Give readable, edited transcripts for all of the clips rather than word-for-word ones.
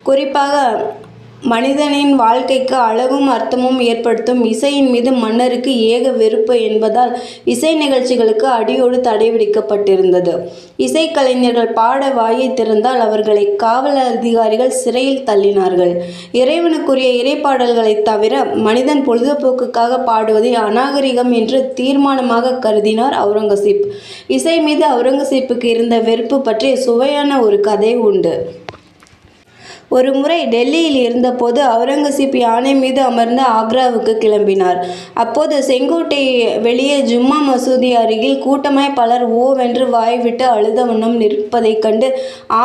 குறிப்பாக மனிதனின் வாழ்க்கைக்கு அழகும் அர்த்தமும் ஏற்படுத்தும் இசையின் மீது மன்னருக்கு ஏக வெறுப்பு என்பதால் இசை நிகழ்ச்சிகளுக்கு அடியோடு தடை விதிக்கப்பட்டிருந்தது. இசைக்கலைஞர்கள் பாட வாயை திறந்தால் அவர்களை காவல் அதிகாரிகள் சிறையில் தள்ளினார்கள். இறைவனுக்குரிய இறைப்பாடல்களை தவிர மனிதன் பொழுதுபோக்குக்காக பாடுவதை அநாகரிகம் என்று தீர்மானமாக கருதினார் அவுரங்கசீப். இசை மீது அவுரங்கசீப்புக்கு இருந்த வெறுப்பு பற்றி சுவையான ஒரு கதை உண்டு. ஒரு முறை டெல்லியில் இருந்தபோது அவுரங்கசீப் யானை மீது அமர்ந்து ஆக்ராவுக்கு கிளம்பினார். அப்போது செங்கோட்டை வெளியே ஜும்மா மசூதி அருகில் கூட்டமாய் பலர் ஓவென்று வாய்விட்டு அழுத வண்ணம் நிற்பதைக் கண்டு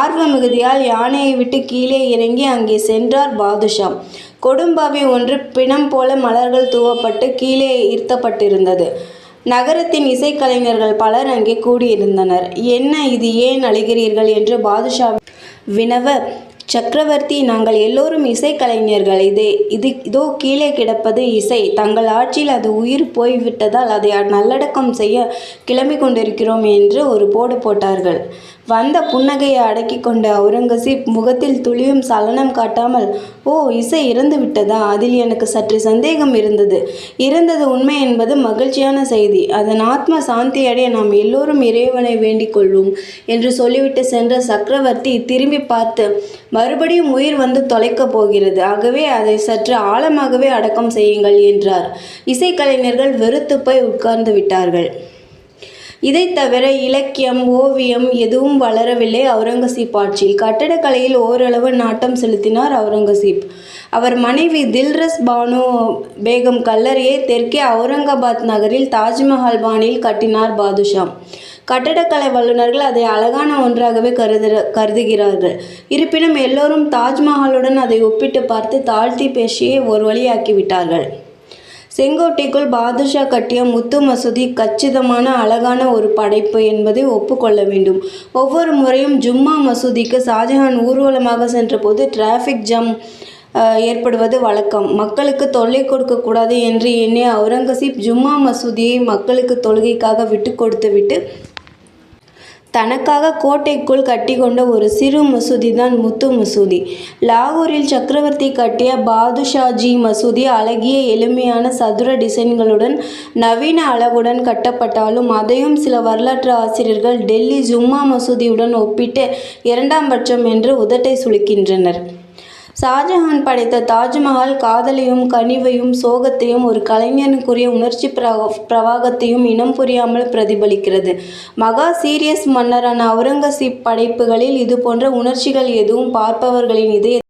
ஆர்வ மிகுதியால் யானையை விட்டு கீழே இறங்கி அங்கே சென்றார் பாதுஷா. கொடும்பாவி ஒன்று பிணம் போல மலர்கள் தூவப்பட்டு கீழே ஈர்த்தப்பட்டிருந்தது. நகரத்தின் இசைக்கலைஞர்கள் பலர் அங்கே கூடியிருந்தனர். என்ன இது, ஏன் அழுகிறீர்கள் என்று பாதுஷா வினவ, சக்கரவர்த்தி, நாங்கள் எல்லோரும் இசைக்கலைஞர்கள். இதோ கீழே கிடப்பது இசை. தங்கள் ஆட்சியில் அது உயிர் போய்விட்டதால் அதை நல்லடக்கம் செய்ய கிளம்பிக் கொண்டிருக்கிறோம் என்று ஒரு போடு போட்டார்கள். வந்த புன்னகையை அடக்கி கொண்ட அவுரங்கசீப் முகத்தில் துளியும் சலனம் காட்டாமல், ஓ, இசை இறந்து விட்டதா? அதில் எனக்கு சற்று சந்தேகம் இருந்தது. இறந்தது உண்மை என்பது மகிழ்ச்சியான செய்தி. அதன் ஆத்ம சாந்தியடைய நாம் எல்லோரும் இறைவனை வேண்டிக் கொள்வோம் என்று சொல்லிவிட்டு சென்ற சக்கரவர்த்தி திரும்பி பார்த்து, மறுபடியும் உயிர் வந்து தொலைக்கப் போகிறது. ஆகவே அதை சற்று ஆழமாகவே அடக்கம் செய்யுங்கள் என்றார். இசைக்கலைஞர்கள் வெறுத்து போய் உட்கார்ந்து விட்டார்கள். இதை தவிர இலக்கியம், ஓவியம் எதுவும் வளரவில்லை அவுரங்கசீப் ஆட்சியில். கட்டடக்கலையில் ஓரளவு நாட்டம் செலுத்தினார் அவுரங்கசீப். அவர் மனைவி தில்ரஸ் பானு பேகம் கல்லறையை தெற்கே அவுரங்காபாத் நகரில் தாஜ்மஹால் பாணியில் கட்டினார் பாதுஷா. கட்டடக்கலை வல்லுநர்கள் அதை அழகான ஒன்றாகவே கருதுகிறார்கள். இருப்பினும் எல்லோரும் தாஜ்மஹாலுடன் அதை ஒப்பிட்டு பார்த்து தாழ்த்தி பேசியே ஒரு வழியாக்கிவிட்டார்கள். செங்கோட்டைக்குள் பாதுஷா கட்டிய முத்து மசூதி கச்சிதமான அழகான ஒரு படைப்பு என்பதை ஒப்புக்கொள்ள வேண்டும். ஒவ்வொரு முறையும் ஜும்மா மசூதிக்கு ஷாஜஹான் ஊர்வலமாக சென்றபோது டிராஃபிக் ஜாம் ஏற்படுவது வழக்கம். மக்களுக்கு தொல்லை கொடுக்கக்கூடாது என்று எண்ணிய அவுரங்கசீப் ஜும்மா மசூதியை மக்களுக்கு தொழுகைக்காக விட்டு கொடுத்துவிட்டு தனக்காக கோட்டைக்குள் கட்டிக்கொண்ட ஒரு சிறு மசூதி தான் முத்து மசூதி. லாகூரில் சக்கரவர்த்தி கட்டிய பாதுஷாஜி மசூதி அழகிய எளிமையான சதுர டிசைன்களுடன் நவீன அழகுடன் கட்டப்பட்டாலும் அதையும் சில வரலாற்று ஆசிரியர்கள் டெல்லி ஜும்மா மசூதியுடன் ஒப்பிட்டு இரண்டாம் பட்சம் என்று உதட்டை சுளிக்கின்றனர். ஷாஜஹான் படைத்த தாஜ்மஹால் காதலையும் கனிவையும் சோகத்தையும் ஒரு கலைஞனுக்குரிய உணர்ச்சி பிரவாகத்தையும் இனம் புரியாமல் பிரதிபலிக்கிறது. மகா சீரியஸ் மன்னரான அவுரங்கசீப் படைப்புகளில் இதுபோன்ற உணர்ச்சிகள் எதுவும் பார்ப்பவர்களின் இதய